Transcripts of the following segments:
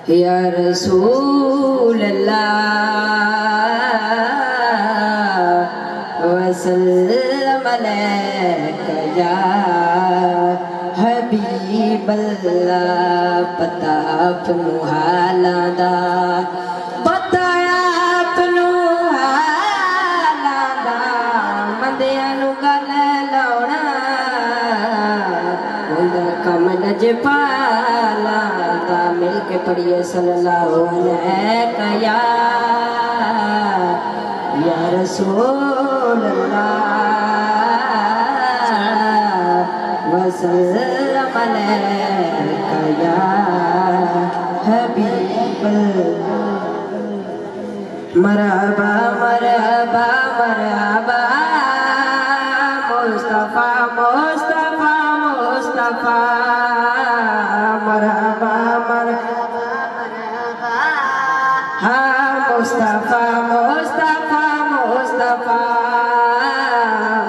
या रसूल अल्लाह वसल्लम अलैका या हबीब अल्लाह। पता अपनू हालां दा बताया अपनू हालां दा मंदियां नू गल लाउणा हुंदा कम नजपाला दा। मिल के पढ़िए सल्लल्लाहु अलैका या रसूल अल्लाह वसल्लम अलैका या हबीब मरहबा मरहबा मरहबा मुस्तफा मुस्तफा मुस्तफा मरहबा मरहबा मरहबा हाँ मुस्तफा मुस्तफा मुस्तफा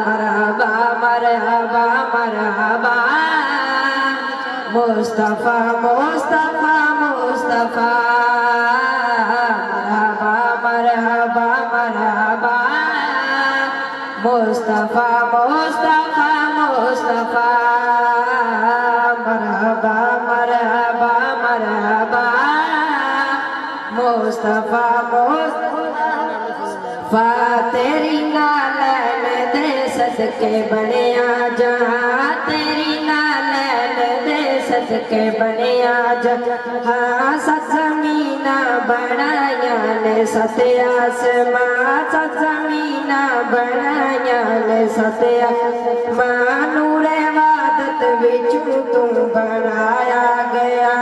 मरहबा मरहबा मरहबा मुस्तफा मुस्तफा मुस्तफा मरहबा मरहबा मरहबा मुस्तफा मुस्तफा मुस्तफा मरहबा मरहबा मरहबा मुस्तफा मुस्तफा। तेरी नालैन दे सदके बनिया जहां तेरी नालैन दे सदके बनिया जहां सत ज़मीना बनाया ने सत आसमां सत ज़मीना बनाया ने सत आसमां नूरे वादत विचू तू बनाया गया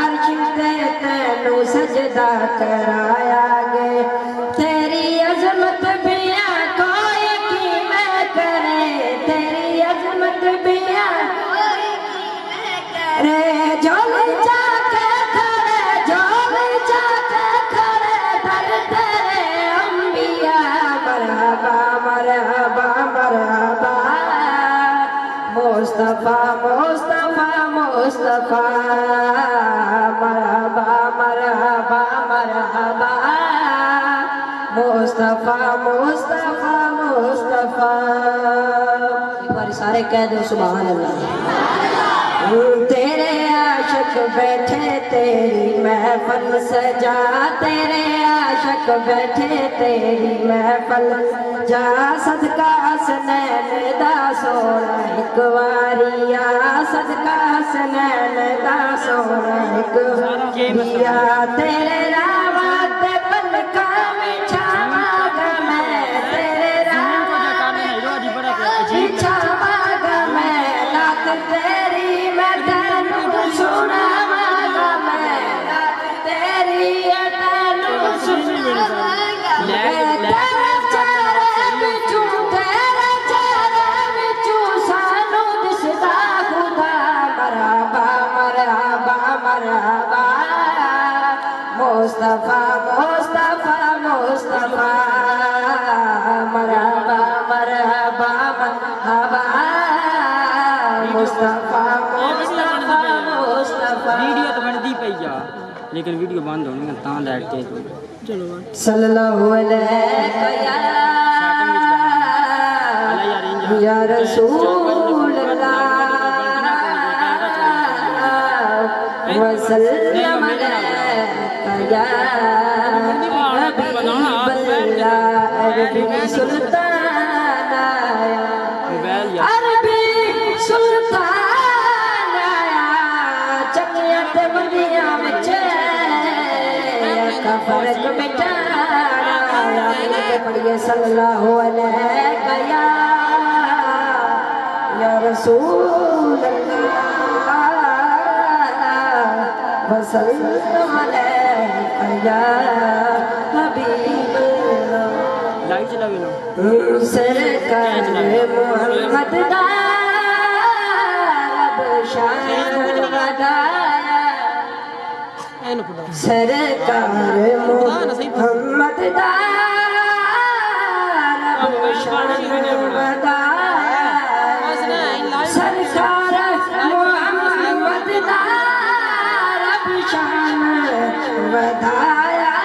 अर्श ते तैनू सजदा कराया गया। तेरी अजमत बिया कोई की मैं करे तेरी अजमत बिया कोई की मैं करे झोल जाके खड़े झोल जाके खड़े दर तेरे अंबिया मरहबा मरहबा मरहबा मुस्तफा मुस्तफा मुस्तफा मरहबा मरहबा मरहबा मुस्तफा मुस्तफा मुस्तफा। एक बार सारे कह दो सुभान अल्लाह। तेरे आशिक बैठे तेरी महफिल सजा तेरे आशिक बैठे तेरी महफिल जा सदका हसनैन दा सोना एक वारिया सदका हसनैन दा सोना एक वारिया तेरे रावा ते पलका में छावाग मैं तेरे रावा ते छावाग मैं रात तेरी मैं तैनू सुनावाग मैं रात तेरी तैनू सुनावाग मैं तेरे चेहरे विचू सानू दिसदा खुदा मरहबा मरहबा मरहबा मुस्तफा मुस्तफा मुस्तफा मरहबा मरहबा मरहबा मुस्तफा मुस्तफा मुस्तफा। वीडियो तो बनती पई जा लेकिन वीडियो बंद होनी ता लाइट तेज हो चलो सल्लल्लाहु अलैका या रसूल अल्लाह वसल्लम अलैका या हबीब अल्लाह। अरबी सुल्तान आया अरबी सुल्तान आया चंगियां ते मंदियां विच फर्क मिटाना पढ़िए सल्लल्लाहु अलैका या रसूल अल्लाह वसल्लम अलैका या हबीब अल्लाह। लाइट चला लो सरकार मोहम्मद दा रब शान वधाया सरकार मोहम्मद दा रब शान वधाया सरकार मोहम्मद दा रब शान वधाया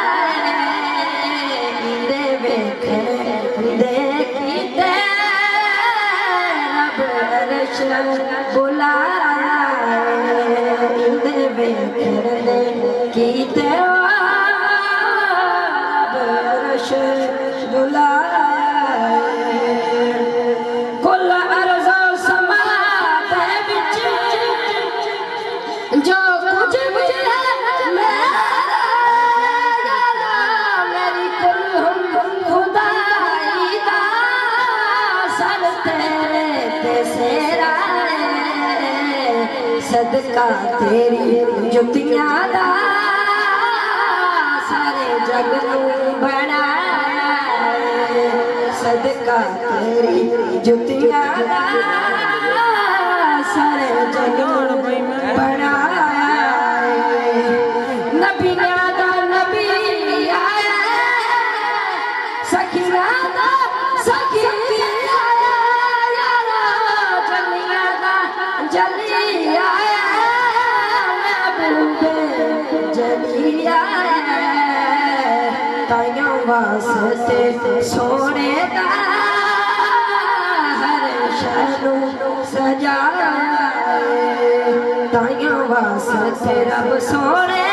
इंदे वेख देखते रब अर्श बुलाया इंदे वेख देखते रब अर्श बुलाया कुल अर्ज़ समा दे विच जो कुछ भी है मेरी कुल खुदाई दा सर तेरे ते सेरा सदका तेरी जुतियां दा सारे जग नूं बनाया सदका तेरी जुतियां दा सारे जग नूं बनाया नबियां दा नबी आया सखियां दा सखी आया यारा जलियां दा जली आया महबूबे जली आया ताइयों वास्ते सोने दा हर शहनू सजाया ताइयों वास्ते रब सोने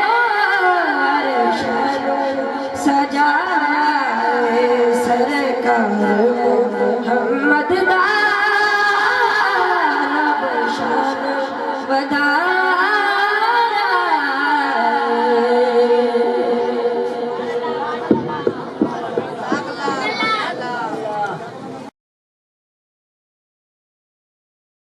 हर शहनू सजाया सरकार मुहम्मद दा रब शान वधा